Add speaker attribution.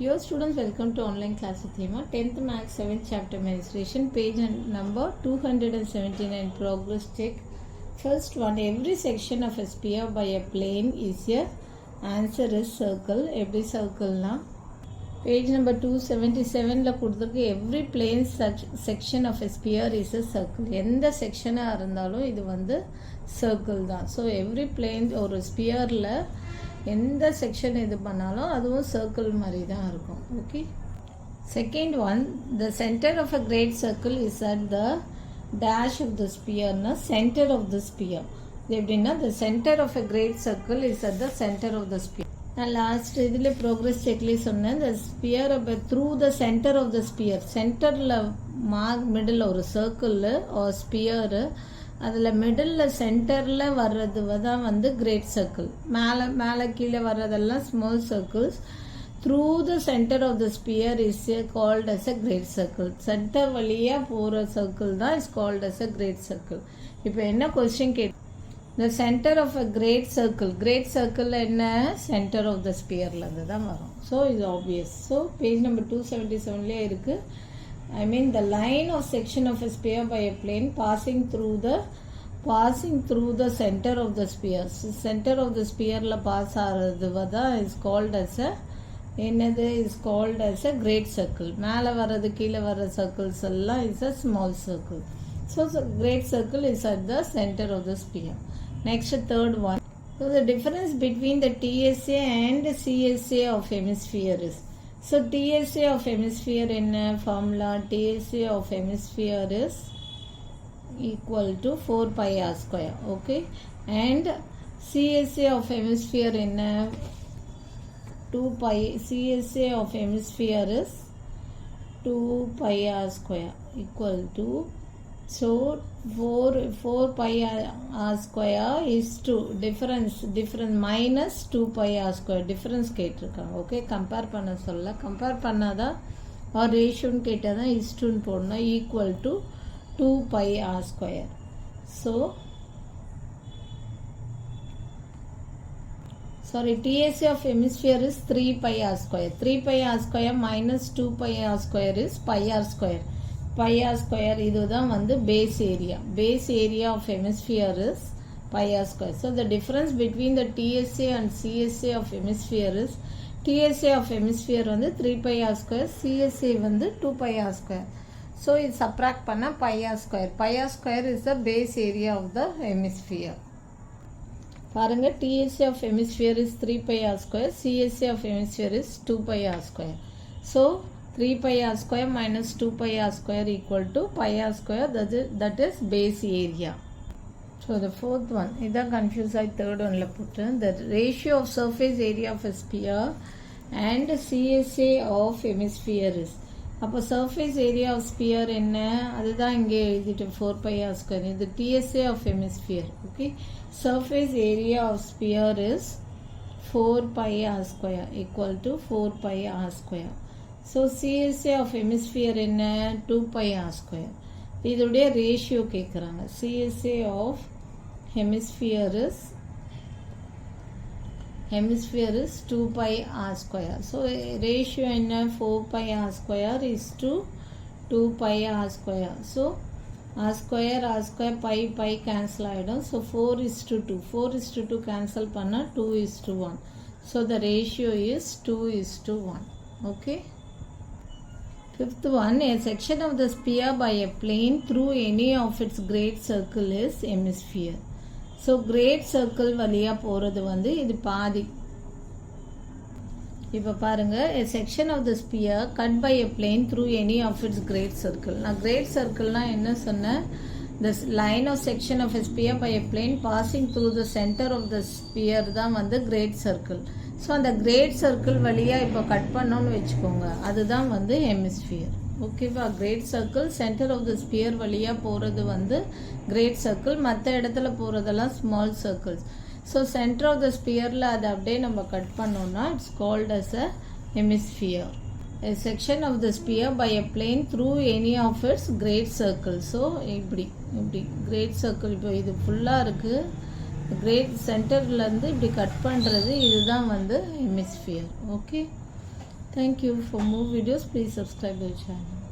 Speaker 1: Dear students, welcome to online class with Hema. 10th Maths 7th chapter menstruation, page number 279, progress check. First one, every section of a sphere by a plane is a answer is circle. Every circle na page number 277 la கொடுத்திருக்கு every plane section of a sphere is a circle. எந்த செக்ஷனா இருந்தாலும் இது வந்து circle தான். So every plane ஒரு sphereல எந்த section இது பண்ணாலும் அதுவும் சர்க்கிள் மாதிரி தான் இருக்கும். Okay, second one, the centre of a great circle is at the dash of the ஸ்பியர்னா சென்டர் ஆஃப் த ஸ்பியர். இது எப்படின்னா the centre of a great circle is at the centre of the sphere. நான் last இதில் progress செக்லேயே சொன்னேன், the sphere through the centre of the sphere, சென்டரில் middle ஒரு circle ஒரு ஸ்பியரு, அதில் மிடில் சென்டரில் வர்றது தான் வந்து கிரேட் சர்க்கிள். மேலே கீழே வர்றதெல்லாம் small circles. Through the centre of the sphere is called as a great circle. Centre வழியாக போகிற சர்க்கிள் தான் is called as a great circle. இப்போ என்ன கொஸ்டின் கேட், the centre of a great circle, great circle என்ன, centre of the ஸ்பியர்லேருந்து தான் வரும். ஸோ இது ஆப்வியஸ். ஸோ பேஜ் நம்பர் 277 இருக்குது. I mean the line of section of a sphere by a plane passing through the center of the sphere. So, center of the sphere la pass ஆகிறது தான் is called as a என்னது is called as a great circle. மேலே வர்றது கீழே வர்ற circles எல்லாம் is a small circle. So great circle is at the center of the sphere. Next, third one. So the difference between the TSA and CSA of hemisphere is, so TSA of hemisphere in formula, TSA of hemisphere is equal to 4 pi r square. Okay, and CSA of hemisphere in 2 pi, CSA of hemisphere is 2 pi r square equal to, so 4 pi r square is to difference minus 2 pi r square difference கேட்டிருக்காங்க. Okay, compare பண்ண சொல்ல, compare பண்ணாதான் R ரேஷியோன்னு கேட்டால் தான் இஸ்டுன்னு போடணும். Equal to 2 pi r square. So sorry, TSA of hemisphere is 3 pi r square. 3 pi r square minus 2 pi r square is pi r square. Pi r square இதுதான் வந்து base area. Base area of hemisphere is pi r square. So the difference between the TSA and CSA of hemisphere is, TSA of hemisphere வந்து 3 pi r square, CSA வந்து 2 pi r square. So இது subtract பண்ணா pi r square. Pi r square is the base area of the hemisphere. பாருங்க, TSA of hemisphere is 3 pi r square, CSA of hemisphere is 2 pi r square. So 3 pi r square minus 2 pi r square equal to pi r square, that is base area. So the fourth one, இதான் confuse ஆகி third one ல போட்டு, the ratio of surface area of a sphere and CSA of hemisphere is, அப்போ surface area of sphere என்ன, அதுதான் இங்கே எழுதிட்டு 4 pi r square. இது TSA of hemisphere. Okay, surface area of sphere is 4 pi r square equal to 4 pi r square. So CSA of hemisphere என்ன, 2 pi r square. இதோடைய ratio கேட்குறாங்க. CSA of hemisphere is 2 pi r square. So ratio என்ன, 4 pi r square is to 2 pi r square. So r square pi cancel ஆகிடும். So 4 is to 2. 4 is to 2 cancel பண்ணா 2 is to 1. So the ratio is 2 is to 1. Okay. Fifth one, a section of the sphere by a plane through any of its great circle is hemisphere. So great circle வழியா போகிறது வந்து இது பாதி. இப்போ பாருங்க, a section of the sphere cut by a plane through any of its great circle. நான் great circleனா என்ன சொன்னேன், the line of section of a sphere by a plane passing through the center of the sphere தான் வந்து great circle. So அந்த great circle வழியாக இப்போ cut பண்ணோன்னு வச்சுக்கோங்க, அதுதான் வந்து ஹெமிஸ்பியர். ஓகேவா, great circle centre of the sphere வழியாக போகிறது வந்து கிரேட் சர்க்கிள், மற்ற இடத்துல போகிறதெல்லாம் small circles. So centre of the ஸ்பியரில் அதை அப்படியே நம்ம கட் பண்ணோம்னா it's called as a hemisphere. A section of the sphere by a plane through any of its great circles. So இப்படி கிரேட் சர்க்கிள் இப்போ இது ஃபுல்லாக இருக்குது, கிரேட் சென்டர்லேருந்து இப்படி கட் பண்ணுறது, இதுதான் வந்து hemisphere. Okay, Thank you. For more videos, please subscribe our channel.